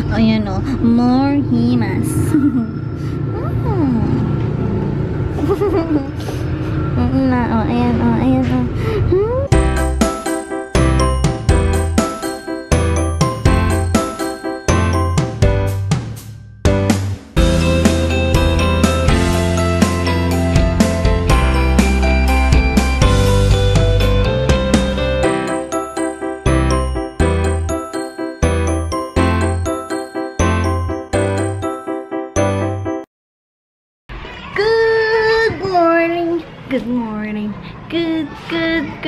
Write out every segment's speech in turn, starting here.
Ayan o. More himas. Na, o. Ayan o. Ayan o.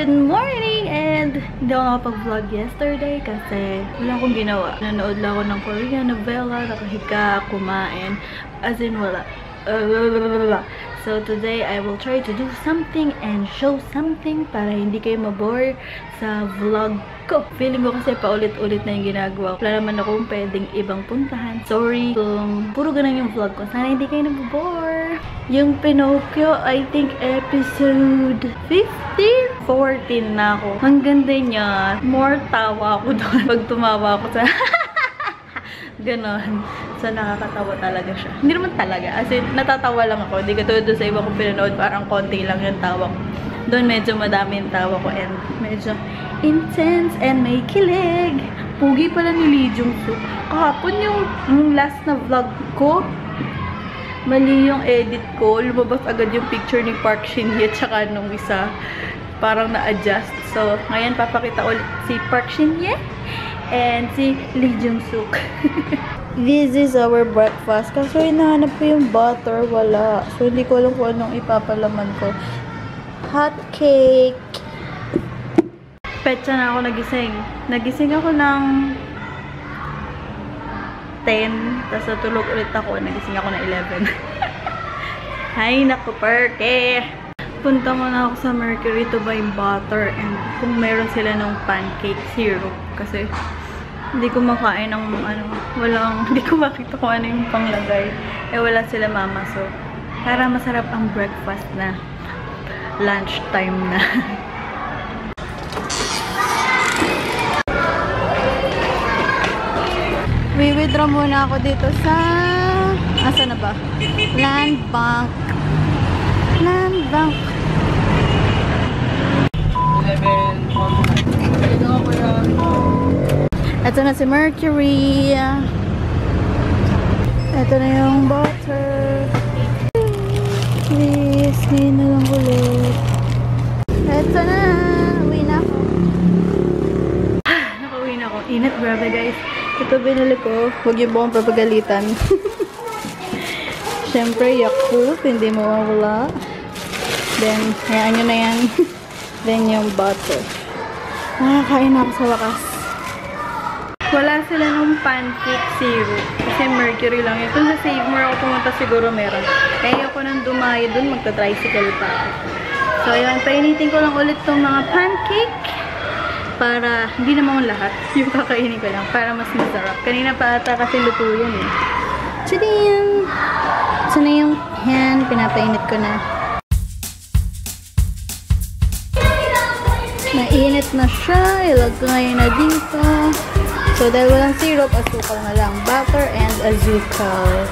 Good morning! And hindi ako nakapag-vlog yesterday kasi wala akong ginawa. Nanood lang ako ng Korean novela, nakahiga, kumain, as in wala. So today, I will try to do something and show something para hindi kayo mabore sa vlog ko. Feeling ko kasi paulit-ulit na yung ginagawa. Wala naman akong pwedeng ibang puntahan. Sorry kung puro ganun yung vlog ko. Sana hindi kayo nababore. Yung Pinocchio, I think episode 15? 14 na ako. Ang ganda niya. More tawa ako doon. Pag tumawa ako sa... Ganon. So, nakakatawa talaga siya. Hindi naman talaga. As in, natatawa lang ako. Hindi katulad doon sa iba kong pinanood. Parang konti lang yung tawa ko. Doon medyo madami yung tawa ko. And medyo intense and may kilig. Pugi pala ni Lee Jung-soo. Kahapon yung last na vlog ko. Mali yung edit ko. Lumabas agad yung picture ni Park Shin-hye tsaka nung isa. Parang na-adjust. So, ngayon papakita ulit si Park Shin-hye and si Lee Jung-suk. This is our breakfast. Kaso hinahanap ko yung butter. Wala. So, hindi ko alam kung anong ipapalaman ko. Hot cake. Petsa na ako nagising. Nagising ako ng 10. Tapos natulog ulit ako. Nagising ako na 11. Hay, naku, perke. Punta muna ako sa Mercury to buy butter and kung meron sila ng pancake syrup. Kasi hindi ko makain ng hindi ko makita kung ano yung panglagay. Eh, wala sila mama. So, para masarap ang breakfast na lunch time na. Withdraw muna ako dito sa asa na ba? Land Bank. Ito na si Mercury. Ito na yung butter. Please, ngayon na lang ulit. Ito na. Uwi na ako. Nakauwi na ako. Init, grabe guys. Ito binili ko. Huwag yung buong papagalitan. Siyempre, Yakult. Hindi mawawala. Then, hayaan nyo na yan. Then, yung butter. Nakakain ako sa wakas. Wala sila nung pancake syrup. Kasi Mercury lang yun. Kung sa Save More ako pumunta, siguro meron. Kaya ako nang dumayo dun, magta-tricycle pa ako. So, ayan. Painitin ko lang ulit tong mga pancake. Para, hindi naman lahat. Yung kakainin ko lang. Para mas masarap. Kanina pa ata kasi luto yun eh. Tadam! Ito na yung pan. Pinapainit ko na. Mainit na siya. Ilagay na dito. So, dahil walang syrup, asukal na lang. Butter and azukal.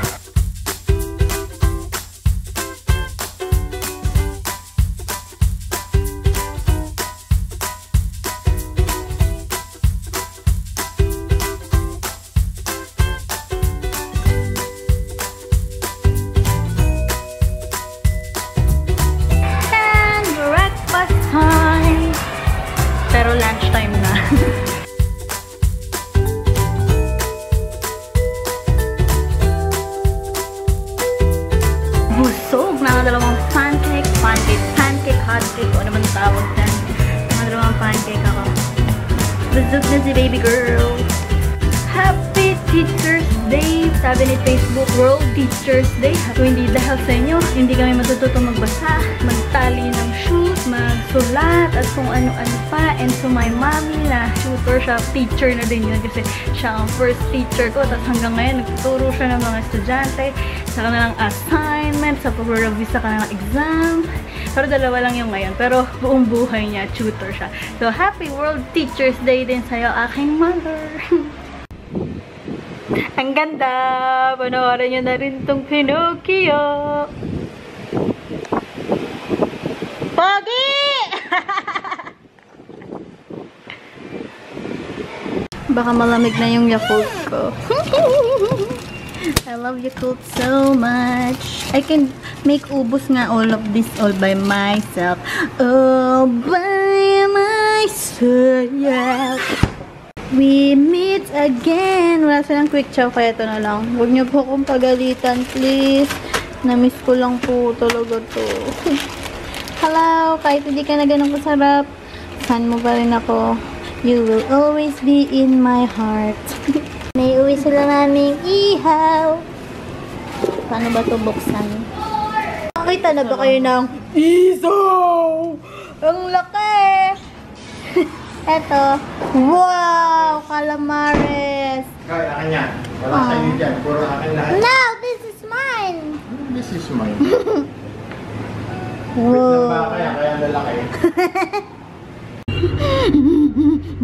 And breakfast time! Pero lunch time na. Busog na ang dalawang pancake, hot cake, o naman tawag dyan. Ang dalawang pancake ako. Busog na si baby girl. Happy Teacher's Day! Sabi ni Facebook, World Teacher's Day. Kung hindi dahil sa inyo, hindi kami matututong magbasa, magtali ng shoot, magsulat, at kung ano-ano pa. And so my mommy na tutor siya, teacher na din yun kasi siya ang first teacher ko. Tapos hanggang ngayon, nagtuturo siya ng mga estudyante sa kanilang assignment, sa pag-review sa kanilang exam. Pero dalawa lang yung ngayon. Pero buong buhay niya, tutor siya. So, Happy World Teacher's Day din sa'yo, aking mother! Ang ganda! Panoorin nyo na rin tong Pinocchio. Pogi! Baka malamig na yung Yakult ko. I love Yakult so much. I can make ubos nga all of this all by myself. All by myself. We meet again. Wala silang quick chow, kaya ito na lang. Huwag niyo po akong pagalitan, please. Namiss ko lang po talaga to. Hello, kahit hindi ka na ganun kasarap, fan mo pa rin ako. You will always be in my heart. May uwi sila naming ihaw. Paano ba ito buksan? Nakita na ba kayo ng isaw? Ang laki! Eto. Wow! Calamares! Kaya, akin yan. Wala sa inyo dyan. Puro akin lahat. No! This is mine! This is mine. Wow! Wait lang ba kaya lalaki?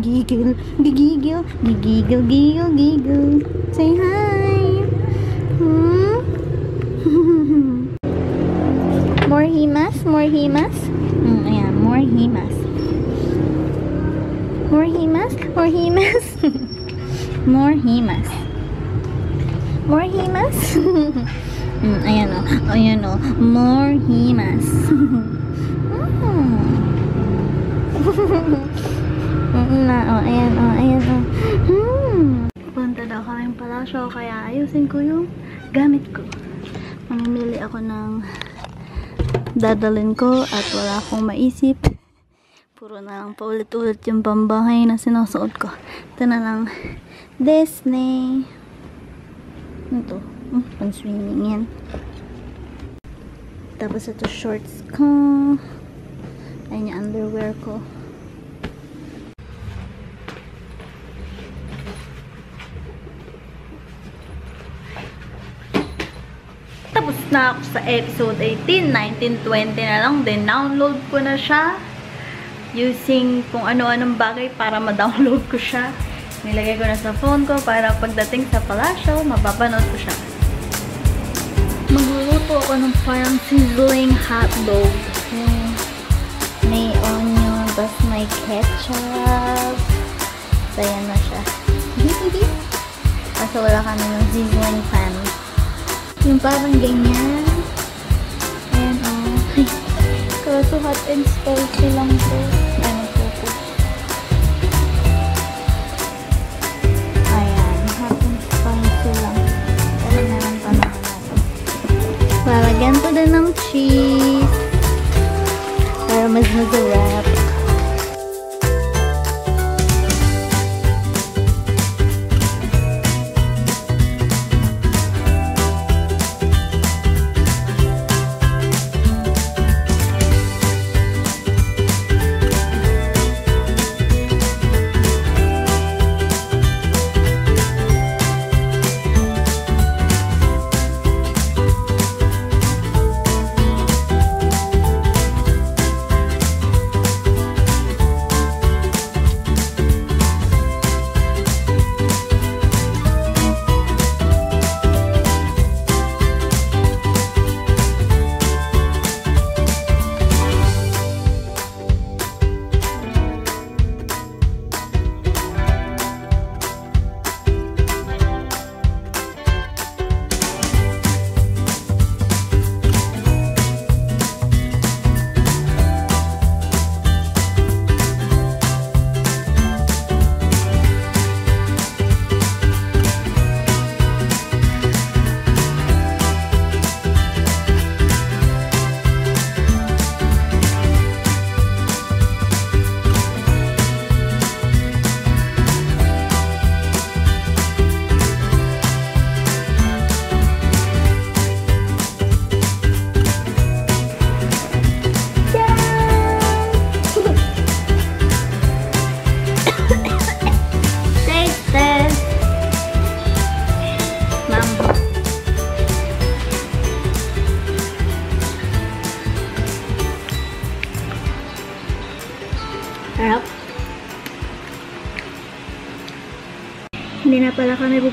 Giggle, giggle, giggle, giggle, giggle. Say hi! More himas? More himas? Ayan, more himas. More himas? More himas? More himas. More himas? Ayan o. Ayan o. More himas. Ayan o. Ayan o. Punta daw kaming palasyo, kaya ayusin ko yung gamit ko. Mamimili ako ng dadalhin ko at wala akong maisip. Puro na lang paulit-ulit yung pambahay na sinusuot ko. Ito na lang. Disney. Ito. Pang-swimming yan. Tapos ito shorts ko. Ayan yung underwear ko. Tapos na ako sa episode 18, 19, 20 na lang. Then download ko na siya. Using kung ano-anong bagay para ma-download ko siya. Nilagay ko na sa phone ko para pagdating sa palasyo, mapapanood ko siya. Magluluto ako ng parang sizzling hotdog. Yung may onion, tapos may ketchup. So, yan na siya. Kaso wala kami ng sizzling pan. Yung parang ganyan. Ayan o. Kaso hot and spicy lang po. Ano po. Ayan. Hot and spicy lang. Pero meron pa naman natin. Lalagyan ko din ng cheese. Para mas masarap.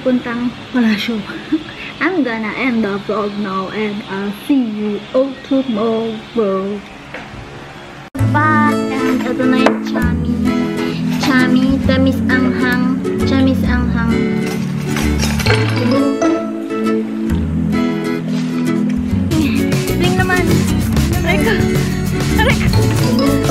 pupuntang wala show. I'm gonna end the vlog now and I'll see you all tomorrow. Back and ito na yung chami. Chami, tamis anghang. Chamis anghang. Ling naman. Aray ka. Aray ka.